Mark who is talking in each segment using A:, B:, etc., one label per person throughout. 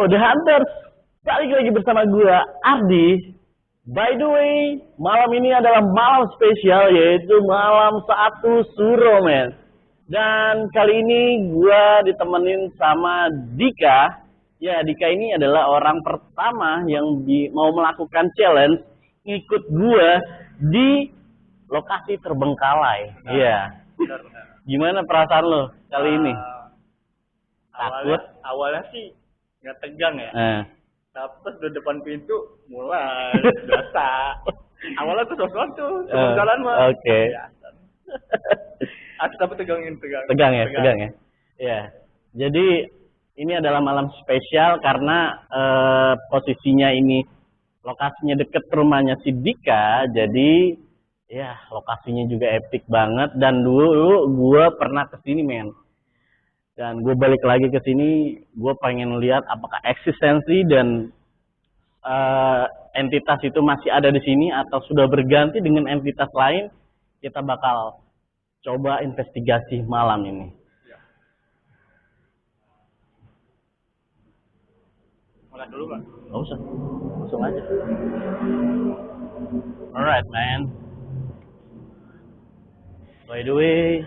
A: The Hunters, balik lagi bersama gue, Ardi. By the way, malam ini adalah malam spesial, yaitu malam 1 Suro, men. Dan kali ini gue ditemenin sama Dika. Ya, Dika ini adalah orang pertama yang mau melakukan challenge ngikut gue di lokasi terbengkalai. Iya. Gimana perasaan lo kali ini? Takut?
B: Awalnya sih nggak tegang ya. Tapi di depan pintu mulai biasa. Awalnya tuh sosok tuh jalan mah.
A: Oke.
B: Aku tapi tegang.
A: Tegang ya. Ya. Jadi ini adalah malam spesial karena posisinya ini lokasinya deket rumahnya si Dika. Jadi ya lokasinya juga epic banget. Dan dulu gue pernah kesini, men. Dan gue balik lagi ke sini, gue pengen lihat apakah eksistensi dan entitas itu masih ada di sini atau sudah berganti dengan entitas lain. Kita bakal coba investigasi malam ini.
B: Mulai dulu kan?
A: Gak usah, langsung aja. Alright, man. By the way,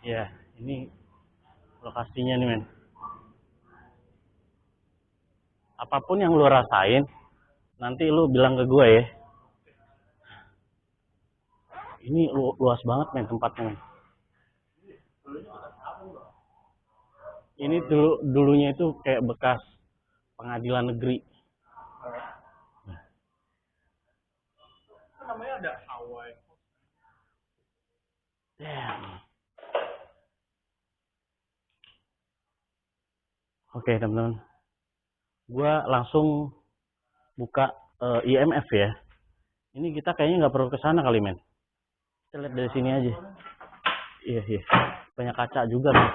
A: ya, ini lokasinya nih, men. Apapun yang lu rasain, nanti lu bilang ke gue ya. Ini luas banget, men, tempatnya, men. Ini dulunya itu kayak bekas pengadilan negeri.
B: Namanya ada Hawaii.
A: Damn. Oke, teman-teman. Gua langsung buka IMF ya. Ini kita kayaknya nggak perlu ke sana kali, men. Kita lihat dari sini aja. Iya. Banyak kaca juga, men.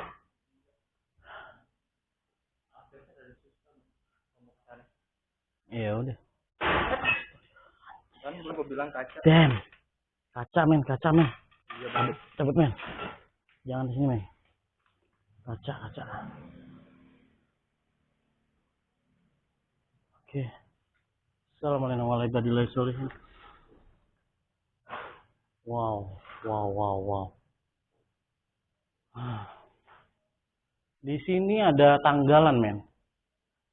A: Iya, udah.
B: Kan belum gue bilang kaca.
A: Damn. Kaca, men.
B: Iya, Bang.
A: Cepet, men. Jangan di sini, men. Kaca. Oke. Assalamualaikum warahmatullahi wabarakatuh. Wow. Di sini ada tanggalan, men.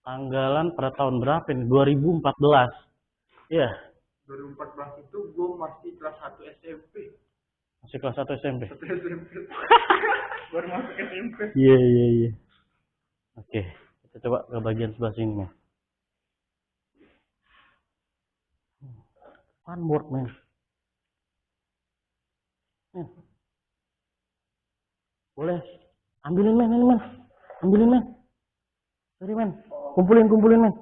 A: Tanggalan pada tahun berapa ini? 2014. Iya.
B: 2014 itu gue masih kelas 1 SMP.
A: Masih kelas 1 SMP.
B: Baru masuk SMP.
A: Iya. Oke, kita coba ke bagian sebelah sini, men. Funboard, men. Boleh. Ambilin, men. Sorry, men. Kumpulin, men.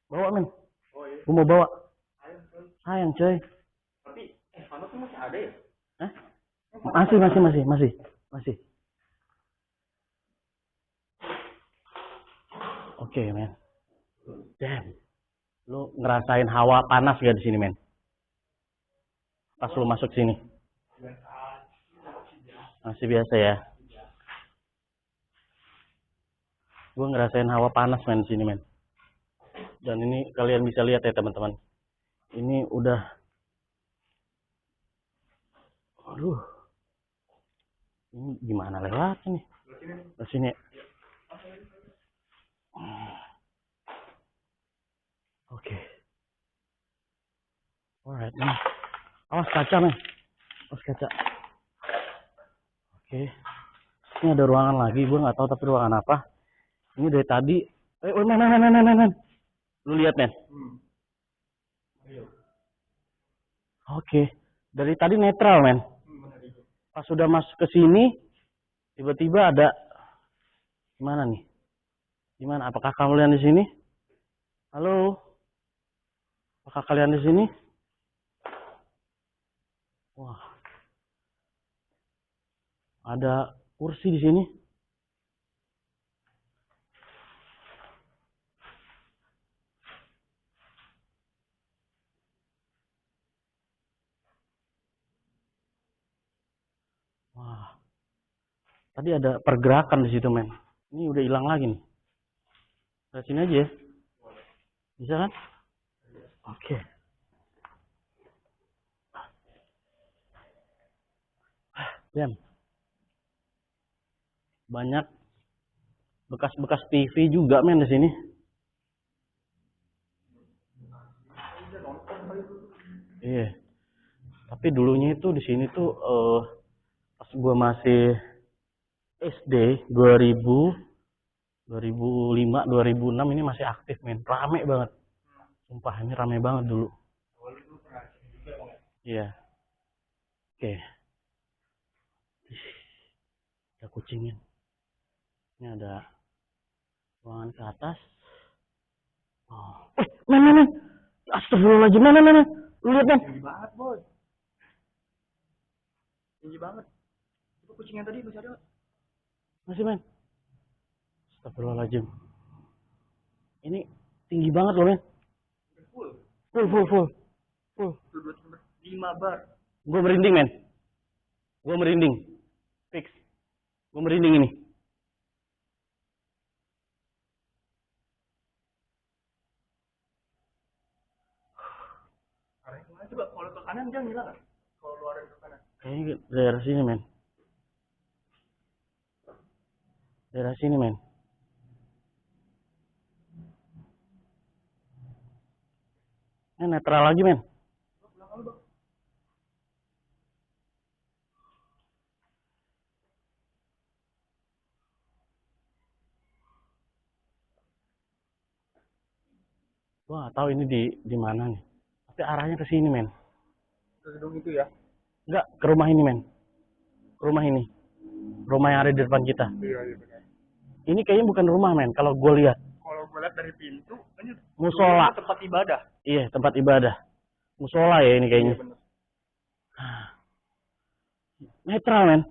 A: Bawa, men.
B: Oh iya.
A: Gue mau bawa.
B: Sayang.
A: Sayang, coy.
B: Tapi panut tuh masih ada ya?
A: Hah? Masih. Oke, men. Damn. Lu ngerasain hawa panas gak di sini, men? Pas lu masuk sini. Masih biasa ya. Gue ngerasain hawa panas, men, di sini, men. Dan ini kalian bisa lihat ya, teman-teman. Ini udah. Aduh. Ini gimana lewatnya nih? Di sini. Oke. Alright, men. Awas kaca, men. Oke. Ini ada ruangan lagi. Gue nggak tahu tapi ruangan apa. Ini dari tadi. Men. Lu lihat, men. Oke. Dari tadi netral, men. Pas sudah masuk ke sini, tiba-tiba ada. Gimana nih? Gimana? Apakah kalian di sini? Halo? Apakah kalian di sini? Wah. Ada kursi di sini. Wah. Tadi ada pergerakan di situ, men. Ini udah hilang lagi nih. Dari sini aja ya. Bisa kan? Oke. Jam. Banyak bekas-bekas TV juga men di sini. Iya. Tapi dulunya itu di sini tuh pas gua masih SD 2005 2006 ini masih aktif men. Rame banget. Sumpah ini rame banget dulu. Iya. Oke. Ada kucingin. Ini ada ruangan ke atas. Oh. Men. Astagfirullahaladzim, men. Lu lihat, men.
B: Tinggi banget, Bos. Tinggi banget. Itu kucing yang tadi masih ada.
A: Masih, men. Astagfirullahaladzim. Ini tinggi banget loh, men.
B: Full.
A: Full.
B: 5 bar.
A: Gue merinding, men. Gue merinding. Fix. Gue merinding ini.
B: Coba kalau ke kanan jangan hilang kan? Kalau lu arah ke kanan.
A: Kayaknya daerah sini, men. Daerah sini, men. Ini netral lagi, men. Gua nggak tahu ini di mana nih. Tapi arahnya ke sini, men.
B: Ke gedung itu ya?
A: Enggak, ke rumah ini, men. Ke rumah ini. Rumah yang ada di depan kita.
B: Iya benar.
A: Ini kayaknya bukan rumah, men. Kalau gue lihat.
B: Kalau gue lihat dari pintu, ini
A: musola.
B: Tempat ibadah.
A: Iya, tempat ibadah. Musola ya ini kayaknya.
B: Iya benar.
A: Netral, men.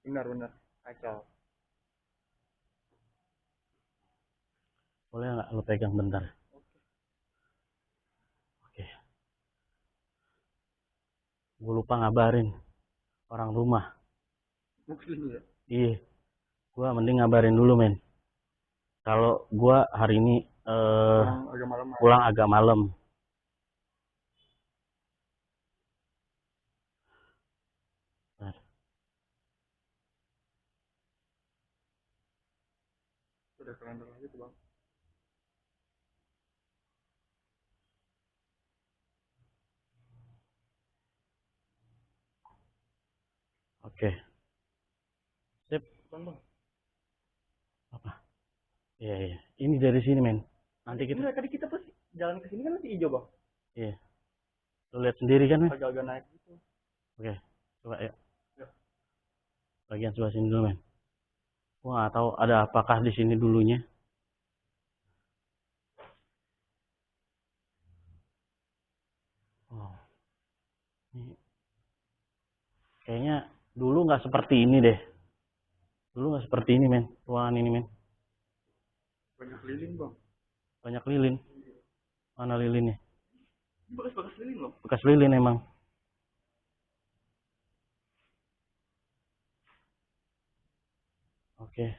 B: Benar. Kacau.
A: Boleh nggak lo pegang bentar? Oke. Gue lupa ngabarin orang rumah.
B: Muslim ya?
A: Iya. Gue mending ngabarin dulu, men. Kalau gue hari ini pulang agak malam.
B: Udah kalender lagi tuh, Bang.
A: Oke. Sip.
B: Bang.
A: Apa? Iya. Ini dari sini, men. Nanti kita.
B: Tadi kita pas jalan ke sini kan masih hijau, Bang.
A: Iya. Lo lihat sendiri kan, men?
B: Agak-agak naik gitu.
A: Oke. Coba ya.
B: Ya.
A: Bagian sebelah sini dulu, men. Gua nggak tahu ada apakah di sini dulunya. Oh. Ini kayaknya dulu nggak seperti ini deh. Dulu nggak seperti ini, men. Ruangan ini, men.
B: Banyak lilin, Bang.
A: Banyak lilin. Mana lilinnya?
B: Bekas lilin loh.
A: Bekas lilin emang. Oke.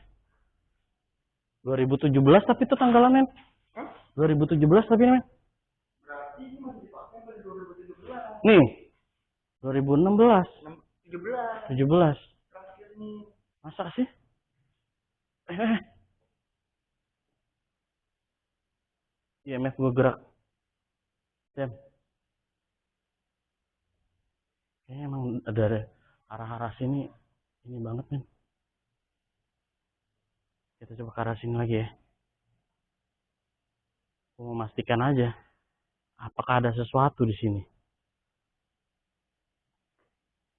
A: 2017 tapi itu tanggalan, men.
B: Hah?
A: 2017 tapi, men.
B: Berarti ini masih dipakai dari 2017.
A: Nih. 2016.
B: 17.
A: 17.
B: Terakhir nih.
A: Masa sih? IMF gue gerak. Dem. Kayaknya emang ada arah-arah sini. Ini banget, men. Kita coba ke arah sini lagi ya. Mau memastikan aja. Apakah ada sesuatu di sini?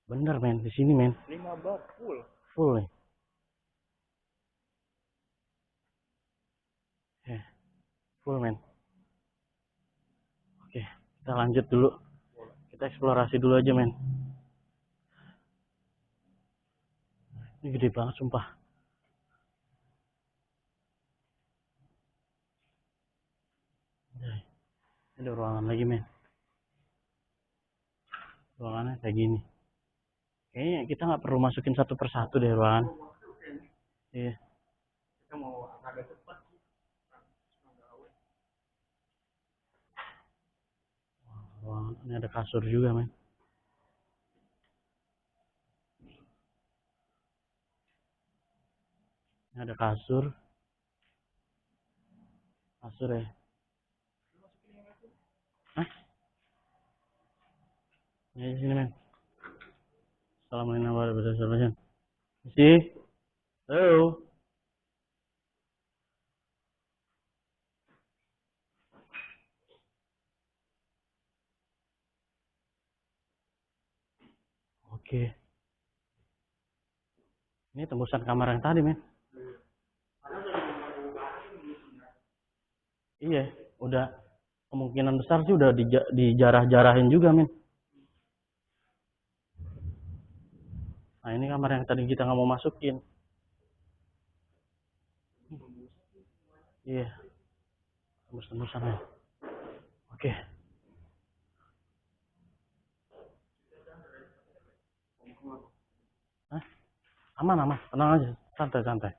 A: Bener, men. Di sini, men.
B: 5 bar full.
A: Full nih. Full, men. Oke, kita lanjut dulu. Kita eksplorasi dulu aja, men. Ini gede banget, sumpah. Ini ada ruangan lagi, men. Ruangannya kayak gini. Kayaknya kita nggak perlu masukin satu persatu deh ruangan. Iya.
B: Kita mau agak cepat sih.
A: Wah, ini ada kasur juga, men. Ini ada kasur. Kasur ya. Hah? Ini di sini, men. Assalamualaikum warahmatullahi wabarakatuh. Isi. Halo. Oke. Ini tembusan kamar yang tadi, men. Iya, udah kemungkinan besar sih udah dijarah-jarahin juga, men. Nah, ini kamar yang tadi kita nggak mau masukin. Iya, tembus-tembusan ya. Oke. Hah? Aman, aman. Tenang aja. Santai, santai.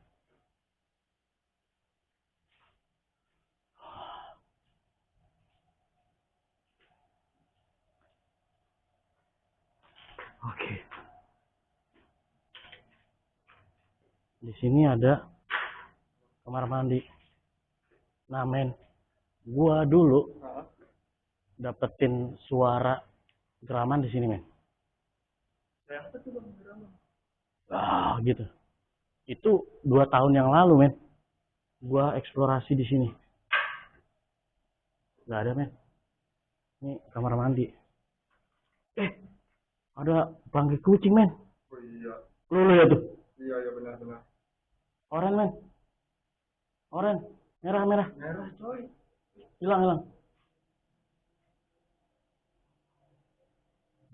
A: Oke. Di sini ada kamar mandi. Nah, men, gua dulu dapetin suara geraman di sini, men.
B: Yang apa tuh bang drama?
A: Ah, gitu. Itu 2 tahun yang lalu, men. Gua eksplorasi di sini. Gak ada, men. Ini kamar mandi. Ada bangkai kucing, men.
B: Oh iya.
A: Lu lihat tuh.
B: Iya benar.
A: Oren, men. Oren. Merah.
B: Merah coy.
A: Hilang.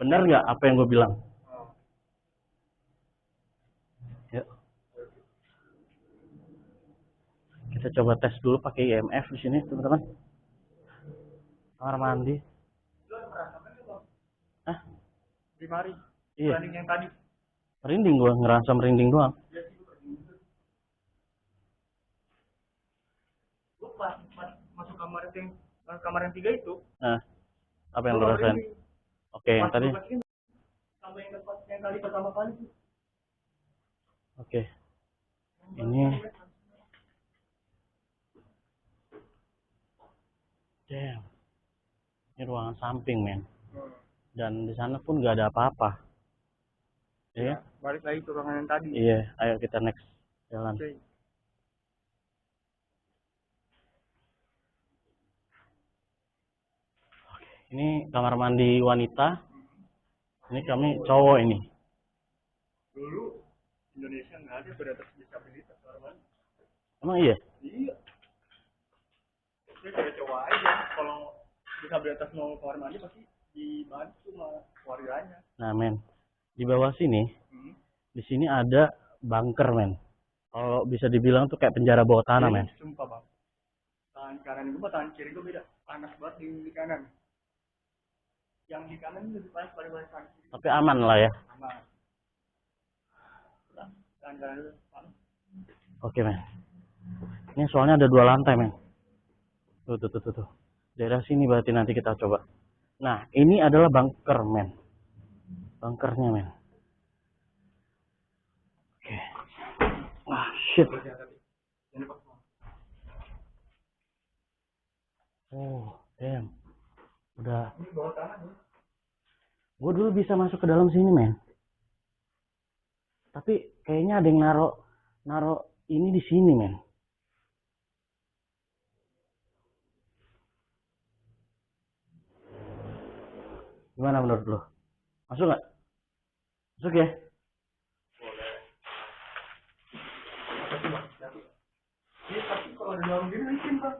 A: Bener nggak apa yang gue bilang?
B: Oh.
A: Ya. Kita coba tes dulu pakai IMF di sini, teman-teman. Kamar mandi.
B: Lu merasakan nggak bang?
A: Hah?
B: Di mari.
A: Iya.
B: Dibanding yang tadi.
A: Merinding gue, ngerasa merinding doang.
B: Iya sih gue merinding. Gue pas masuk kamar yang 3 itu.
A: Nah, apa yang lo rasain? Oke, yang tadi.
B: Sama yang tadi pertama kali.
A: Oke. Ini. Damn. Ini ruangan samping, men. Dan di sana pun nggak ada apa-apa. Iya.
B: Balik lagi ke ruangan yang tadi.
A: Iya, ayo kita next jalan.
B: Okay.
A: Ini kamar mandi wanita. Ini kami cowok ini.
B: Dulu Indonesia nggak ada beratas disabilitas kamar mandi.
A: Emang iya?
B: Iya. Dia kayak cowok aja. Kalau disabilitas mau kamar mandi pasti dibantu sama keluarganya.
A: Nah, men, di bawah sini, di sini ada bunker, men. Kalau bisa dibilang tuh kayak penjara bawah tanah, men.
B: Sumpah bang. Tangan kanan gue sama tangan kiri gue beda. Panas banget di kanan. Yang di kanan lebih panas daripada tangan kiri.
A: Tapi aman lah ya.
B: Aman. Tangan kanan lu panas.
A: Oke, men. Ini soalnya ada 2 lantai, men. Tuh. Daerah sini berarti nanti kita coba. Nah, ini adalah bunker, men. Bunkernya, men. Oke. Ah, shit. Oh, damn. Udah.
B: Ini bawah tanah nih.
A: Gue dulu bisa masuk ke dalam sini, men. Tapi kayaknya ada yang naro ini di sini, men. Gimana menurut lo? Masuk nggak? Masuk ya?
B: Boleh. Ini tapi kalau ada dalam gini licin bang.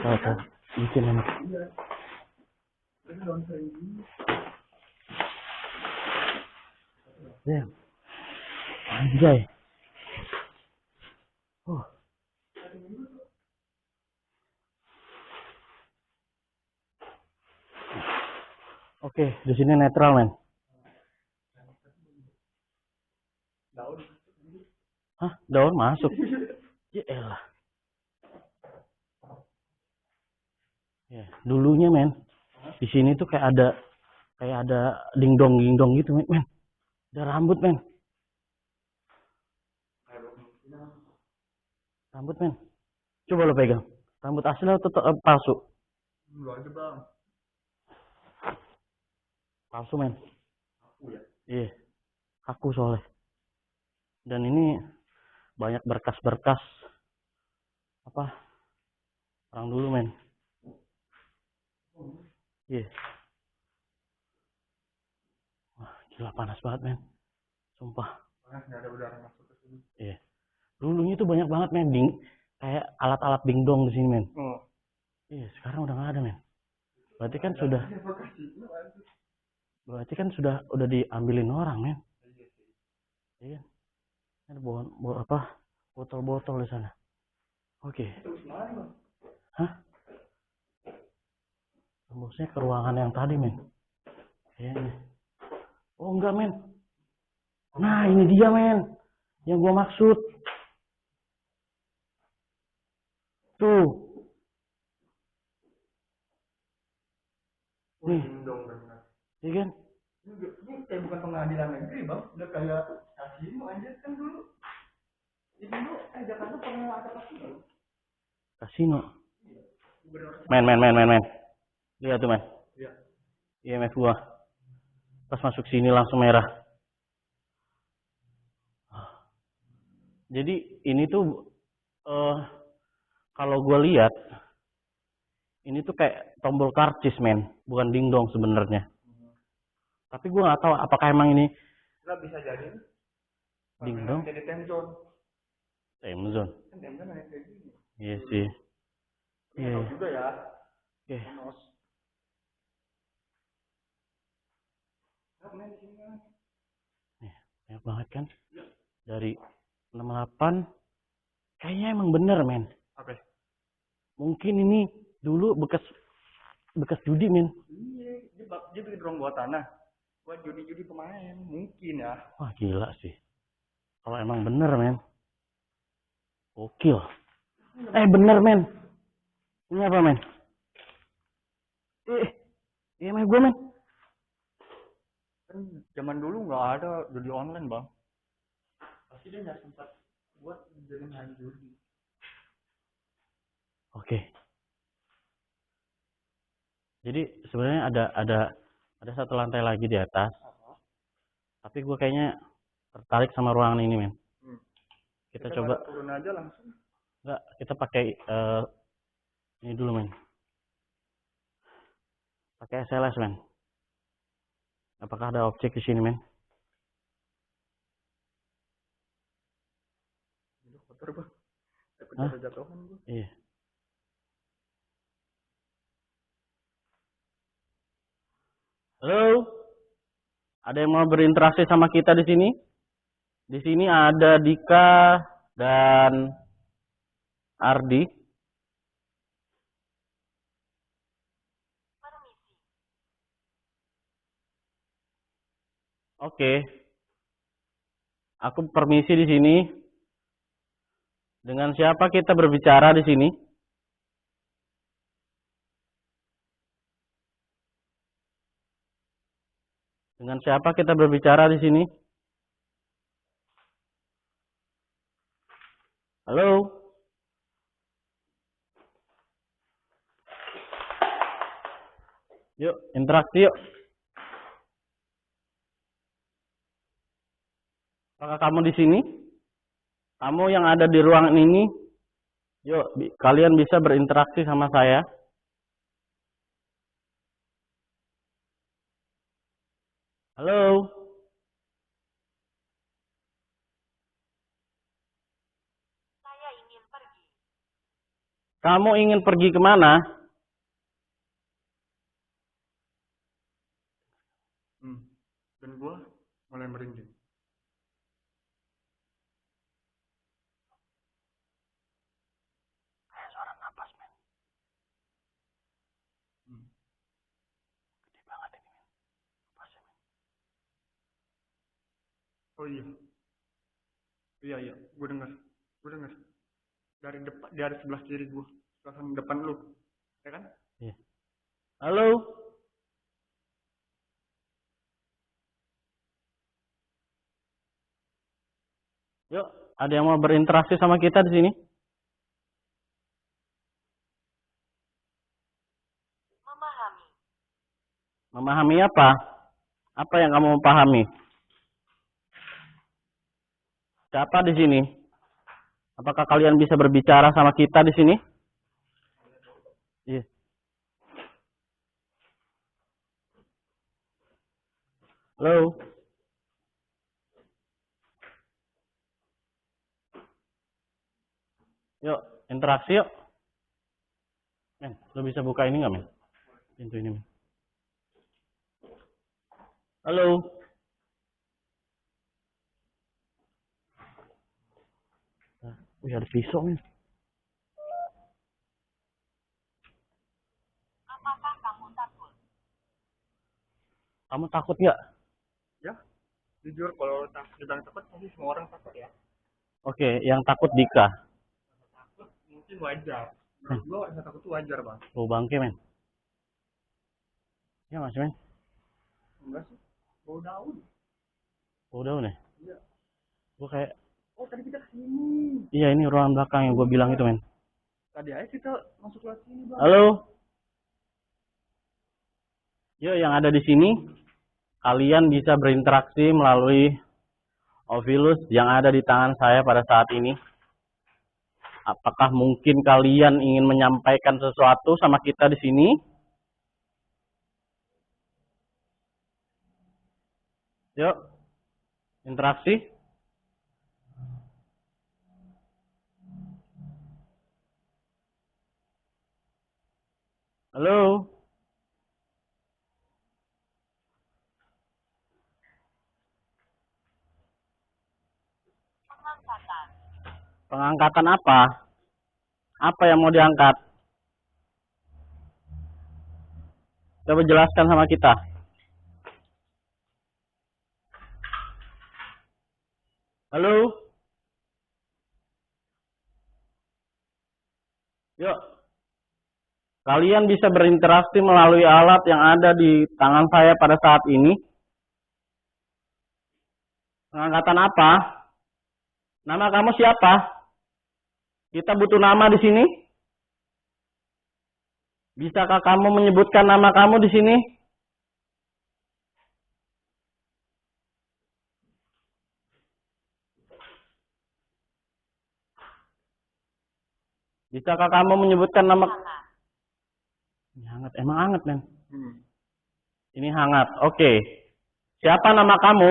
A: Tahu. Bikin enak.
B: Iya. Ini daun sering gini.
A: Damn. Anjay. Oke, di sini netral, men.
B: Daun.
A: Hah? daun masuk. Ya elah. Ya, dulunya men, di sini tuh kayak ada dingdong gitu men. Ada rambut men. Rambut men. Coba lo pegang. Rambut asli atau palsu?
B: Lu aja bang.
A: Palsu men.
B: Aku ya.
A: Iya. Kaku soalnya. Dan ini banyak berkas-berkas apa orang dulu men. Iya. Wah, gila panas banget men. Sumpah.
B: Panas nggak ada udara masuk ke sini.
A: Iya. Dulunya tuh banyak banget men, kayak alat-alat dingdong di sini men.
B: Oh.
A: Iya, sekarang udah nggak ada men. Berarti kan sudah udah diambilin orang men. Iya. Ada botol-botol di sana. Oke. Hah? Tembusnya ke ruangan yang tadi men. Kayaknya. Oh enggak men. Nah ini dia men. Yang gua maksud. Tuh. Nih. Iya kan?
B: Ini kayak bukan pengadilan negeri bang, udah kayak kasino aja kan dulu. Jadi dulu Jakarta pernah ada kasino.
A: Kasino. Men. Lihat tuh men.
B: Iya.
A: IMF gua. Pas masuk sini langsung merah. Jadi ini tuh kalau gua lihat ini tuh kayak tombol karcis men, bukan dingdong sebenarnya. Tapi gue nggak tahu apakah emang ini
B: Nggak bisa jadi.
A: dingdong.
B: Jadi time zone.
A: Time zone.
B: Kan time zone kayak gini.
A: Iya sih.
B: Iya juga ya.
A: Oke. Nih, banyak banget kan? Dari 68 kayaknya emang bener men.
B: Oke.
A: Mungkin ini dulu bekas judi men.
B: Iya, dia bikin ruang bawah tanah. Buat judi-judi pemain, mungkin ya.
A: Wah gila sih. Kalau emang bener men. Gokil. Bener men. Ini apa men? IMF gue men.
B: Kan zaman dulu nggak ada judi online bang. Pasti dia nggak sempat buat jadi main judi.
A: Oke. Jadi sebenarnya ada satu lantai lagi di atas. Tapi gue kayaknya tertarik sama ruangan ini men. Kita coba
B: turun aja langsung.
A: Enggak, kita pakai ini dulu men. Pakai SLS men. Apakah ada objek di sini men?
B: Kotor bang. Takut ada jatuhan bang.
A: Iya. Halo? Ada yang mau berinteraksi sama kita di sini? Di sini ada Dika dan Ardi. Oke. Aku permisi di sini. Dengan siapa kita berbicara di sini? Dengan siapa kita berbicara di sini? Halo? Yuk, interaksi yuk. Apakah kamu di sini? Kamu yang ada di ruangan ini? Yuk, kalian bisa berinteraksi sama saya. Halo?
C: Saya ingin pergi.
A: Kamu ingin pergi kemana?
B: Dan gua mulai merinding.
A: Suara napas men. Gede banget ini men. Napasnya men.
B: Oh iya. Iya, iya, gue dengar. Dari sebelah kiri gue, belakang depan lu, ya kan?
A: Iya. Halo? Yuk, ada yang mau berinteraksi sama kita di sini?
C: Memahami.
A: Memahami apa? Apa yang kamu pahami? Siapa di sini? Apakah kalian bisa berbicara sama kita di sini? Iya. Halo? Yuk, interaksi yuk. Men, lo bisa buka ini nggak, men? Pintu ini, men. Halo? Wih, ada pisau, men.
C: Apakah kamu takut?
A: Kamu takut nggak?
B: Ya, jujur kalau dibilang takut, pasti semua orang takut ya.
A: Oke, yang takut Dika.
B: Takut mungkin wajar. Menurut gue rasa takut itu wajar, Bang.
A: Bau bangke, men. Ya masih, men.
B: Enggak sih, bau daun.
A: Bau daun ya?
B: Iya.
A: Gue kayak,
B: Oh, tadi kita kesini.
A: iya ini ruangan belakang yang gue bilang itu, men.
B: Tadi aja kita masuk ke sini, Bang.
A: Halo? Yuk, yang ada di sini, kalian bisa berinteraksi melalui Ovilus yang ada di tangan saya pada saat ini. Apakah mungkin kalian ingin menyampaikan sesuatu sama kita di sini? Yuk, interaksi. Halo?
C: Pengangkatan.
A: Pengangkatan apa? Apa yang mau diangkat? Coba jelaskan sama kita. Halo? Yuk. Kalian bisa berinteraksi melalui alat yang ada di tangan saya pada saat ini. Pengangkatan apa? Nama kamu siapa? Kita butuh nama di sini. Bisakah kamu menyebutkan nama kamu di sini? Bisakah kamu menyebutkan nama? Ini hangat, emang hangat, men. Ini hangat. Oke. Siapa nama kamu?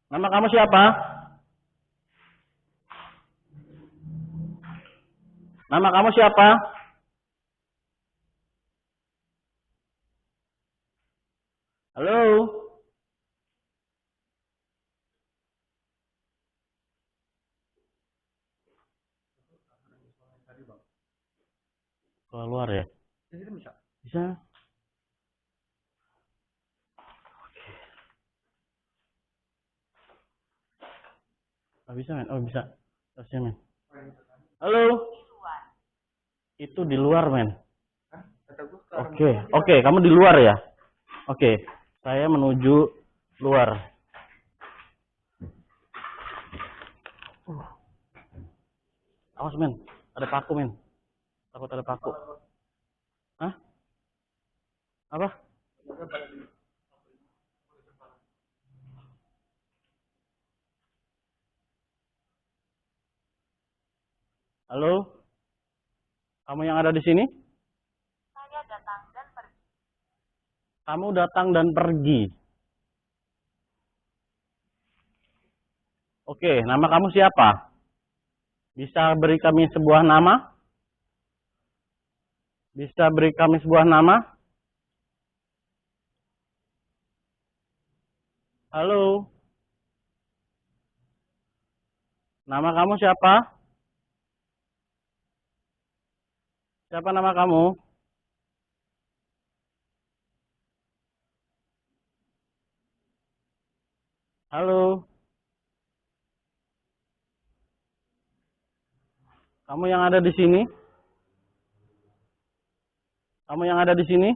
A: Nama kamu siapa? Nama kamu siapa? Halo? Keluar ya?
B: Bisa.
A: Bisa. Oh, bisa, men. Oh, bisa. Harusnya, men. Halo? Itu di luar, men. Oke, kamu di luar ya? Oke, saya menuju luar. Awas, men. Ada paku, men. Takut ada paku. Hah? Apa? Halo? Kamu yang ada di sini?
C: Saya datang dan pergi.
A: Kamu datang dan pergi. Oke, nama kamu siapa? Bisa beri kami sebuah nama? Bisa beri kami sebuah nama? Halo? Nama kamu siapa? Siapa nama kamu? Halo? Kamu yang ada di sini? Kamu yang ada di sini?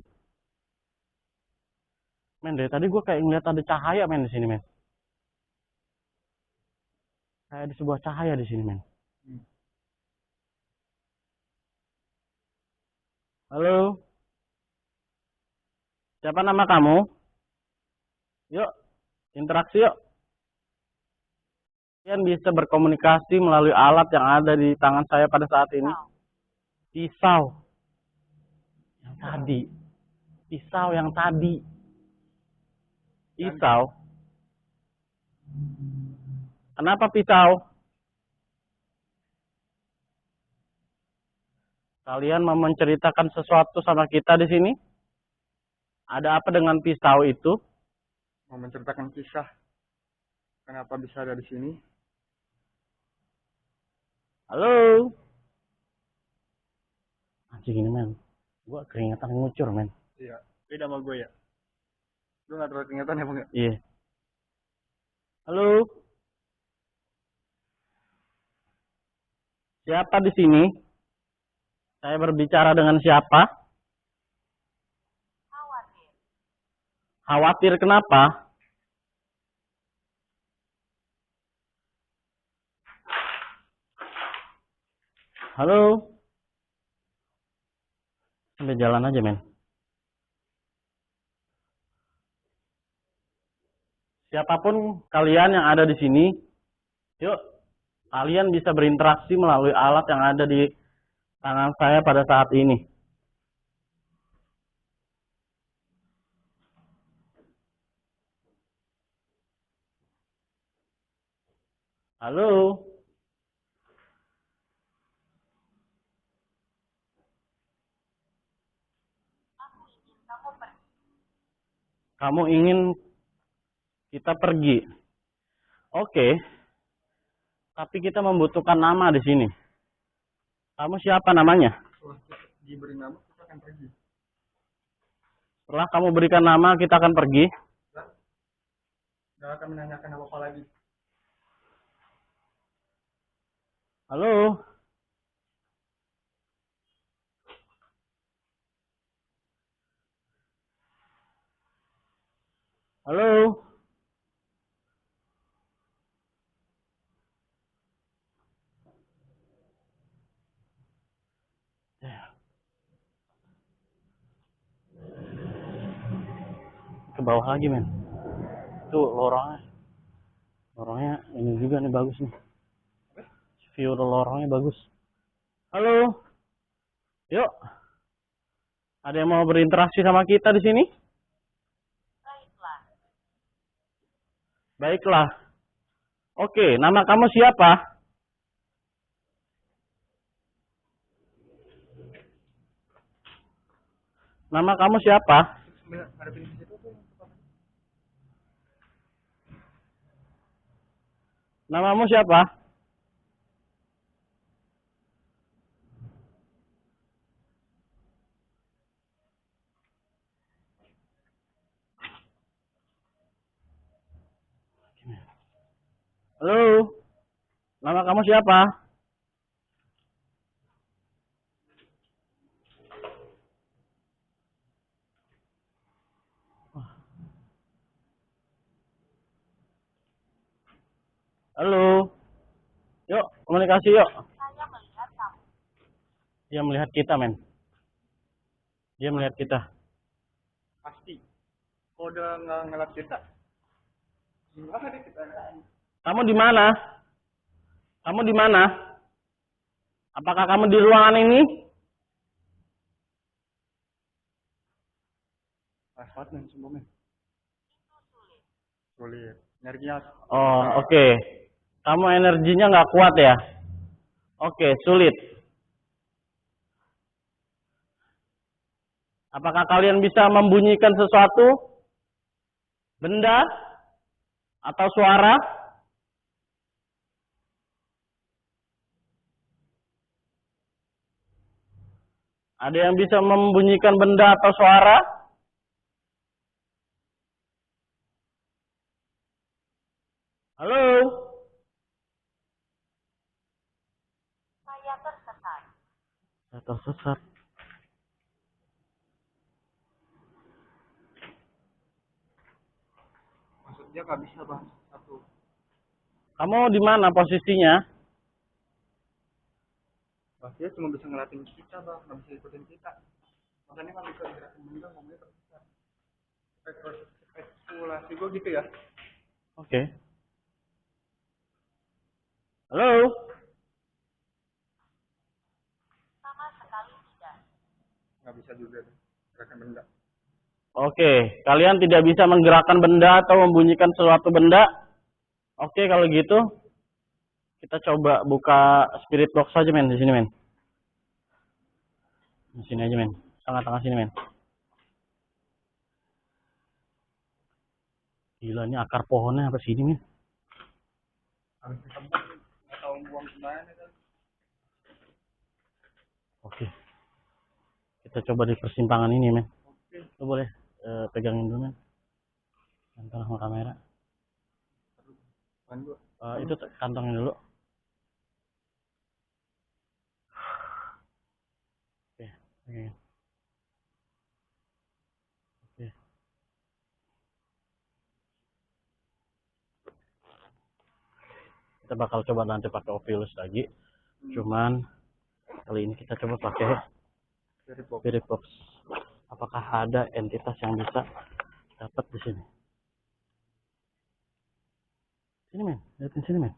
A: Men, dari tadi gue kayak ngeliat ada cahaya men di sini men. Kayak ada sebuah cahaya di sini men. Halo? Siapa nama kamu? Yuk, interaksi yuk. Kalian bisa berkomunikasi melalui alat yang ada di tangan saya pada saat ini. Pisau. Yang tadi. Pisau yang tadi. Pisau. Kenapa pisau? Kalian mau menceritakan sesuatu sama kita di sini? Ada apa dengan pisau itu?
B: Mau menceritakan kisah kenapa bisa ada di sini.
A: Halo? Anjing ini men. Gua keringetan ngucur men.
B: Iya, beda sama gue ya. Lu nggak terlalu keringetan ya bang ya?
A: Iya. Halo? Siapa di sini? Saya berbicara dengan siapa?
C: Khawatir.
A: Khawatir kenapa? Halo? Sampai jalan aja men. Siapapun kalian yang ada di sini, yuk kalian bisa berinteraksi melalui alat yang ada di tangan saya pada saat ini. Halo?
C: Aku ingin kamu pergi.
A: Kamu ingin kita pergi? Oke, tapi kita membutuhkan nama di sini. Kamu siapa namanya?
B: Setelah kita diberi nama, kita akan pergi.
A: Setelah kamu berikan nama, kita akan pergi.
B: Dan nggak akan menanyakan apa-apa lagi.
A: Halo? Halo? Ke bawah lagi men. Itu lorongnya. Lorongnya ini juga nih bagus nih. View lorongnya bagus. Halo? Yuk. Ada yang mau berinteraksi sama kita di sini?
C: Baiklah.
A: Baiklah. Oke, nama kamu siapa? Nama kamu siapa?
B: Ada pintu situ tuh.
A: Namamu siapa? Halo? Nama kamu siapa? Halo? Yuk, komunikasi yuk.
C: Saya melihat kamu.
A: Dia melihat kita, men. Dia melihat kita.
B: Pasti. Kalau udah nggak ngeliat kita, gimana deh kita?
A: Kamu di mana? Kamu di mana? Apakah kamu di ruangan ini?
B: Asfalt men, semua men.
C: Itu sulit.
B: Sulit. Energinya.
A: Oh, oke. Kamu energinya nggak kuat ya? Oke, sulit. Apakah kalian bisa membunyikan sesuatu? Benda? Atau suara? Ada yang bisa membunyikan benda atau suara? Halo?
C: Saya Saya tersesat.
A: Saya tersesat.
B: Maksudnya nggak bisa bang satu.
A: Kamu di mana posisinya?
B: Bang dia cuma bisa ngeliatin kita bang, nggak bisa ikutin kita. Makanya nggak bisa gerakin benda ngomongnya tersesat. Spekulasi gue gitu ya.
A: Oke. Halo?
C: Sama sekali tidak.
B: Nggak bisa juga gerakan benda.
A: Oke, kalian tidak bisa menggerakkan benda atau membunyikan suatu benda? Oke, kalau gitu kita coba buka spirit box saja men di sini men. Di sini aja men. Tengah-tengah sini men. Gila ini akar pohonnya apa sini men?
B: Harus ditebak atau buang kemana kan?
A: Oke. Kita coba di persimpangan ini men.
B: Oke.
A: Lo boleh pegangin dulu men. Kantong sama kamera.
B: Bantu.
A: Itu kantongin dulu. Oke. Oke. Oke. Kita bakal coba nanti pakai Ovilus lagi. Cuman kali ini kita coba pakai spirit box. Apakah ada entitas yang bisa dapat di sini? Sini men, lihatin sini men.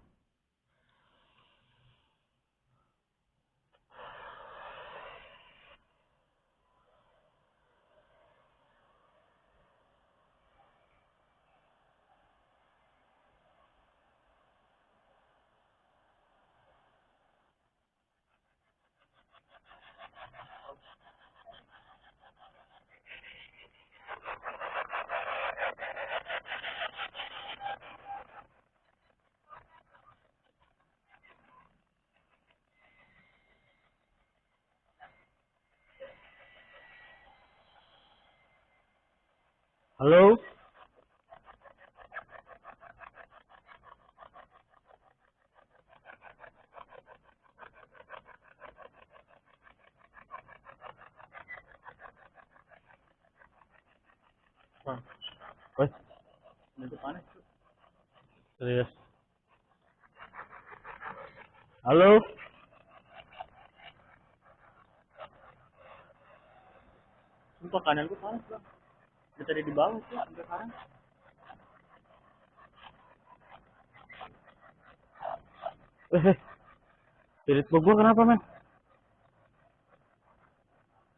A: Halo?
B: Bang,
A: Woi,
B: itu panas tuh.
A: serius. Halo?
B: Sumpah kanan gue panas bang. Udah tadi di bawah sih, sampai sekarang.
A: Spirit box gua kenapa men?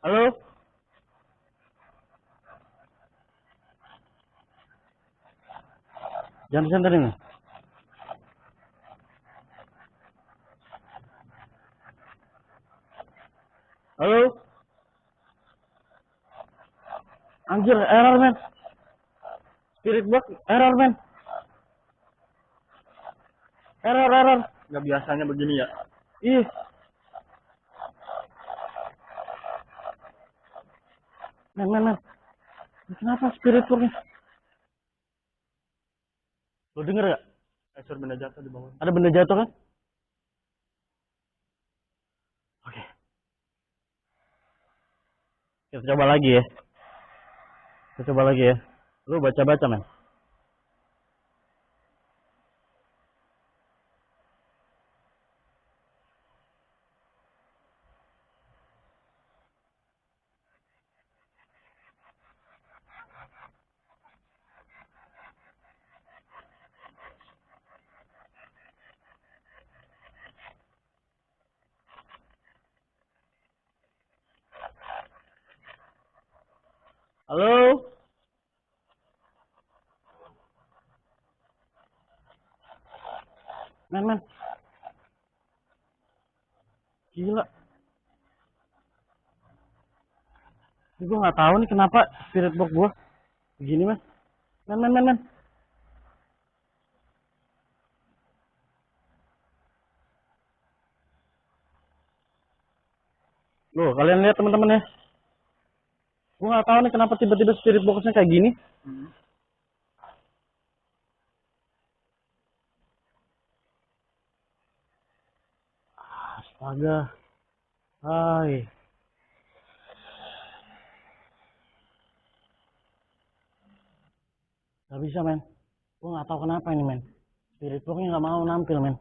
A: Halo? Jangan disantarin men. Halo? Anjir, error men. Spirit box error men. Error.
B: Nggak biasanya begini ya.
A: Ih. Men. Kenapa spirit box-nya? Lo denger gak?
B: Suara benda jatuh di bawah.
A: Ada benda jatuh kan? Oke. Kita coba lagi ya. Lu baca-baca men. Halo? Men. Gila. Gue nggak tahu nih kenapa spirit box gua begini men. Men. Loh, kalian lihat teman-teman ya. Gue nggak tahu nih kenapa tiba-tiba spirit boxnya kayak gini. Astaga. Hai. Gak bisa, men. Gue gak tahu kenapa ini, men. Spirit box-nya gak mau nampil, men.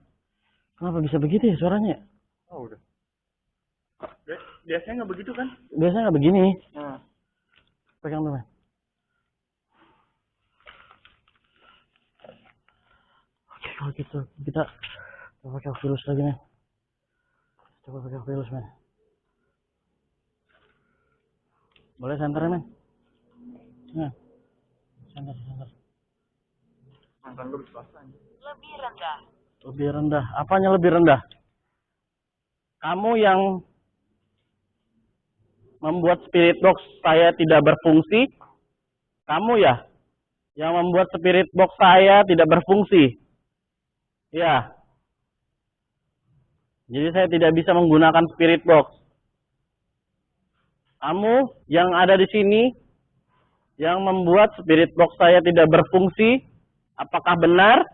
A: Kenapa bisa begitu ya suaranya?
B: Oh, udah. Biasanya nggak begitu kan?
A: Biasanya gak begini.
B: Nah.
A: Pegang dulu, men. Oke, kalau gitu kita coba pakai Oculus lagi, men. Coba pakai Oculus, men. Boleh senternya, men? Nah, senter.
B: Mantan gue bisa pasang.
C: Lebih rendah.
A: Lebih rendah. Apanya lebih rendah? Kamu yang membuat spirit box saya tidak berfungsi. Kamu ya yang membuat spirit box saya tidak berfungsi. Ya. Jadi saya tidak bisa menggunakan spirit box. Kamu yang ada di sini yang membuat spirit box saya tidak berfungsi. Apakah benar?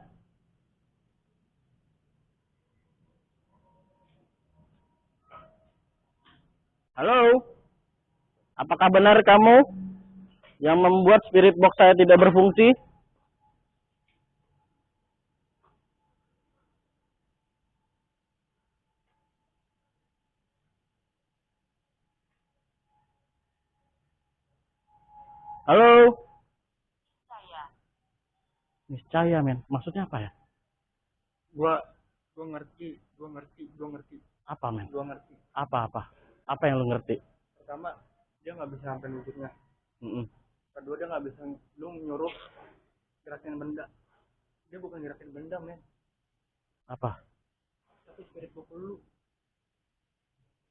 A: Halo? Apakah benar kamu yang membuat spirit box saya tidak berfungsi? Halo?
C: Saya.
A: Niscaya, men. Maksudnya apa ya?
B: Gua ngerti.
A: Apa, men?
B: Gua ngerti.
A: Apa? Apa yang lu ngerti?
B: Pertama, dia nggak bisa sampai wujudnya.
A: Mm-mm.
B: Kedua, dia nggak bisa lu nyuruh gerakin benda. Dia bukan gerakin benda, men.
A: Apa?
B: Tapi spirit box lu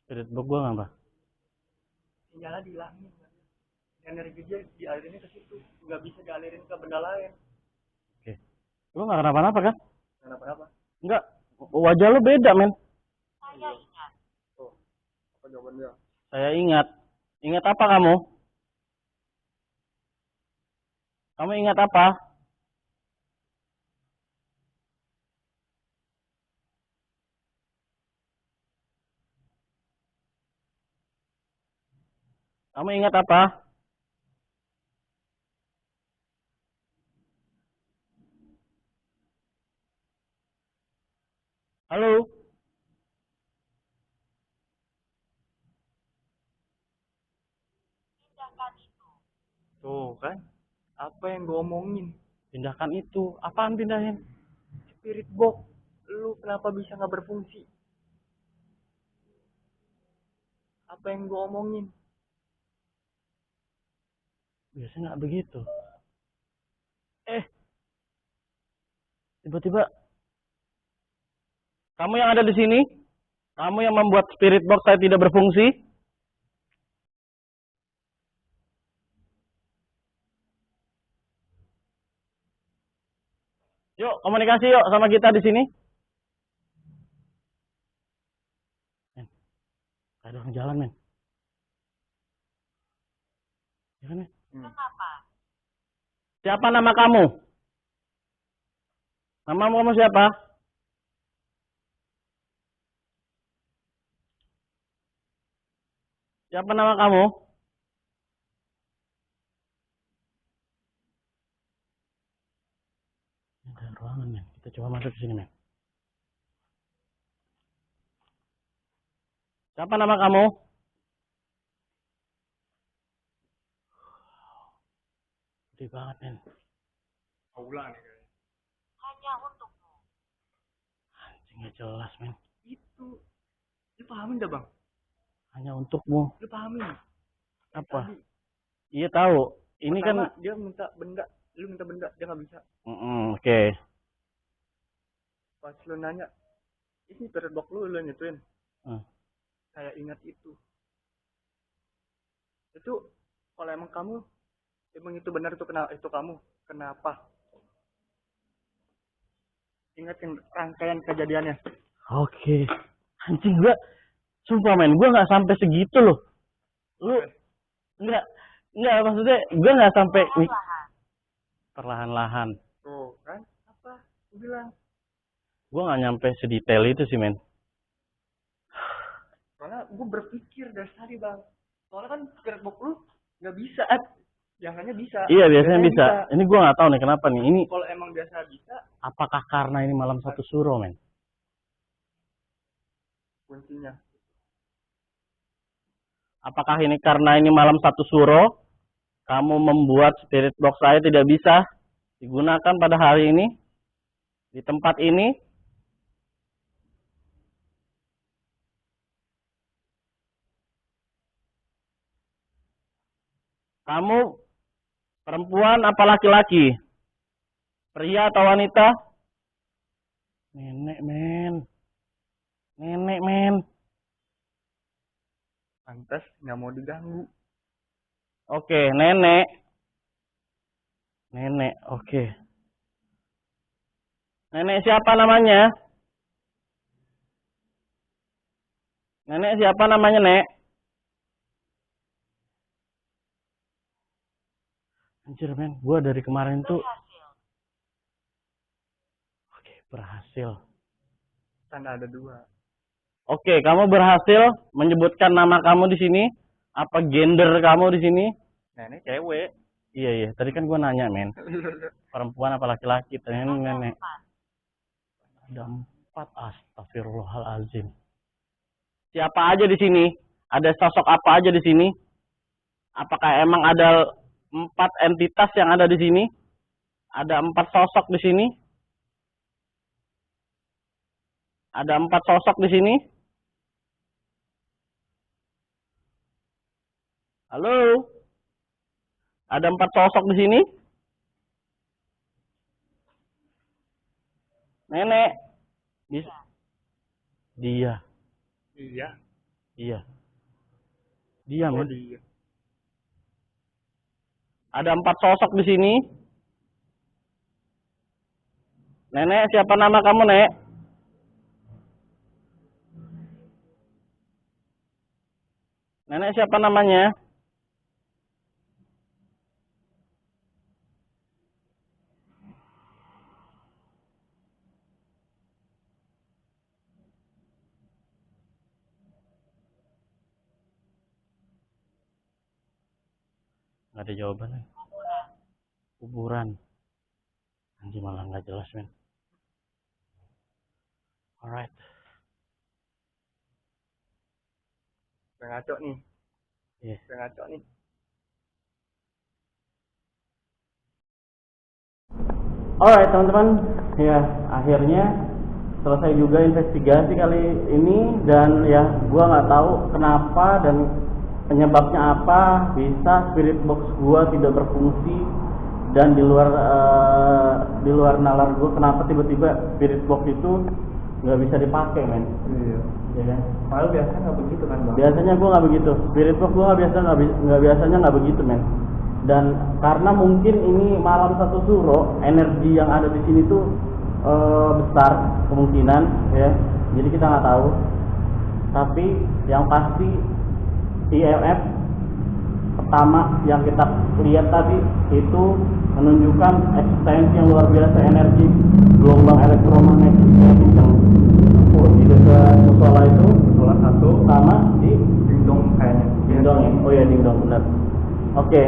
A: Spirit box gua ngapa?
B: sinyalnya dihilangin. Energi dia dialirinnya ke situ, nggak bisa dialirin ke benda lain.
A: Oke. Lu nggak kenapa-napa kan?
B: Kenapa?
A: Enggak. Wajah lu beda, men.
C: Saya ingat.
B: Oh, apa jawabannya?
A: Saya ingat. Ingat apa kamu? Kamu ingat apa? Kamu ingat apa? Halo?
C: Tindakan itu.
B: Tuh kan, apa yang gue omongin?
A: Pindahkan itu. Apaan pindahin?
B: Spirit box, lu kenapa bisa nggak berfungsi? Apa yang gue omongin?
A: Biasanya nggak begitu. Tiba-tiba kamu yang ada di sini, kamu yang membuat spirit box saya tidak berfungsi. Yuk, komunikasi yuk sama kita di sini. Men, ada orang jalan, men. Ya kan, men?
C: Kenapa?
A: Siapa nama kamu? Namamu kamu siapa? Siapa nama kamu? Ini ada ruangan, men. Kita coba masuk ke sini, men. Siapa nama kamu? Gede banget, men.
B: Aula nih kayaknya.
C: Hanya untukmu.
A: Anjing, nggak jelas, men.
B: Itu, lu pahamin dah bang?
A: Hanya untukmu.
B: Lu pahamin?
A: Apa?
B: Tadi,
A: Iya tahu. Ini
B: pertama,
A: kan.
B: dia minta benda, lu minta benda, dia nggak bisa.
A: Oke.
B: Pas lu nanya, ini spirit box lu nyituin.
A: Hmm.
B: Saya ingat itu. Itu kalau emang itu benar itu itu kamu, kenapa? Ingatin rangkaian kejadiannya.
A: Oke. Anjing, sumpah, men, gua nggak sampai segitu loh. Lu nggak maksudnya gua nggak sampai
C: Perlahan-lahan.
A: perlahan-lahan.
B: Tuh kan? Apa? Aku bilang.
A: Gua nggak nyampe sedetail itu sih, men.
B: gue berpikir dari tadi bang. Soalnya kan spirit box lu nggak bisa. Biasanya bisa.
A: Iya biasanya bisa. Ini gue nggak tahu nih kenapa nih. Ini
B: kalau emang biasa bisa.
A: Apakah karena ini malam satu suro men?
B: Kuncinya.
A: Apakah ini karena ini malam satu suro? Kamu membuat spirit box saya tidak bisa digunakan pada hari ini di tempat ini. Kamu perempuan apa laki-laki? Pria atau wanita? Nenek men. Nenek men.
B: Pantas nggak mau diganggu.
A: Oke, nenek. Nenek, oke. Nenek siapa namanya? Nenek siapa namanya, Nek? Anjir, men. Gua dari kemarin tuh...
C: Berhasil.
A: Oke, berhasil.
B: Kan ada 2.
A: Oke, kamu berhasil menyebutkan nama kamu di sini. Apa gender kamu di sini?
B: Nenek cewek.
A: Iya. Tadi kan gua nanya, men. Perempuan apa laki-laki? Ternyata nenek. Ada 4. Astagfirullahalazim. Siapa aja di sini? Ada sosok apa aja di sini? Apakah emang ada 4 entitas yang ada di sini? Ada 4 sosok di sini? Ada 4 sosok di sini? Halo? Ada 4 sosok di sini? Nenek? Dia.
B: Iya.
A: Dia, men.
B: Dia.
A: Ada 4 sosok di sini. Nenek, siapa nama kamu, Nek? Nenek, siapa namanya? Nggak ada jawabannya. Kuburan. Anjir, malah nggak jelas, men. Alright.
B: Udah ngaco nih.
A: Iya.
B: Udah ngaco nih.
A: Alright, teman-teman. Ya, akhirnya selesai juga investigasi kali ini. Dan ya, gua nggak tahu kenapa dan penyebabnya apa bisa spirit box gua tidak berfungsi. Dan di luar nalar gue kenapa tiba-tiba spirit box itu nggak bisa dipakai, men.
B: Iya.
A: Ya kan?
B: Padahal biasanya nggak begitu kan bang?
A: Biasanya gue nggak begitu. Spirit box gue biasanya nggak begitu, men. Dan karena mungkin ini malam satu suro, energi yang ada di sini tuh besar kemungkinan, ya. Jadi kita nggak tahu. Tapi yang pasti IMF pertama yang kita lihat tadi itu menunjukkan eksistensi yang luar biasa energi gelombang elektromagnetik yang kencang. Di dekat musola itu, musola 1 sama di
B: Dingdong kayaknya.
A: Dingdong ya. Oh ya, Dingdong benar. Oke.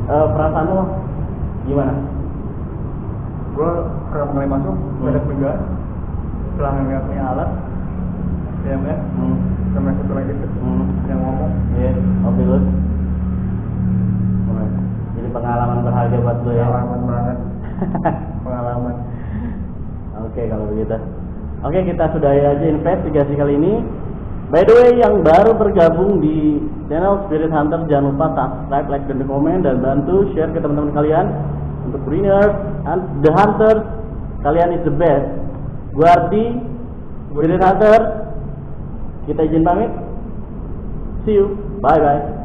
A: Perasaan lo gimana?
B: Gue pertama kali masuk ada pegang setelah ngeliat punya alat IMF sama satu lagi tuh yang ngomong.
A: Iya, oke good. Jadi pengalaman berharga buat lo ya.
B: Pengalaman banget. Pengalaman.
A: Oke, kalau begitu. Oke, kita sudahi aja investigasi kali ini. By the way, yang baru bergabung di channel Spirit Hunter, jangan lupa subscribe, like, dan komen, dan bantu share ke teman-teman kalian. Untuk Briners and the Hunters, kalian is the best. Gua Ardi, Spirit Hunter. Kita izin pamit. See you. Bye bye.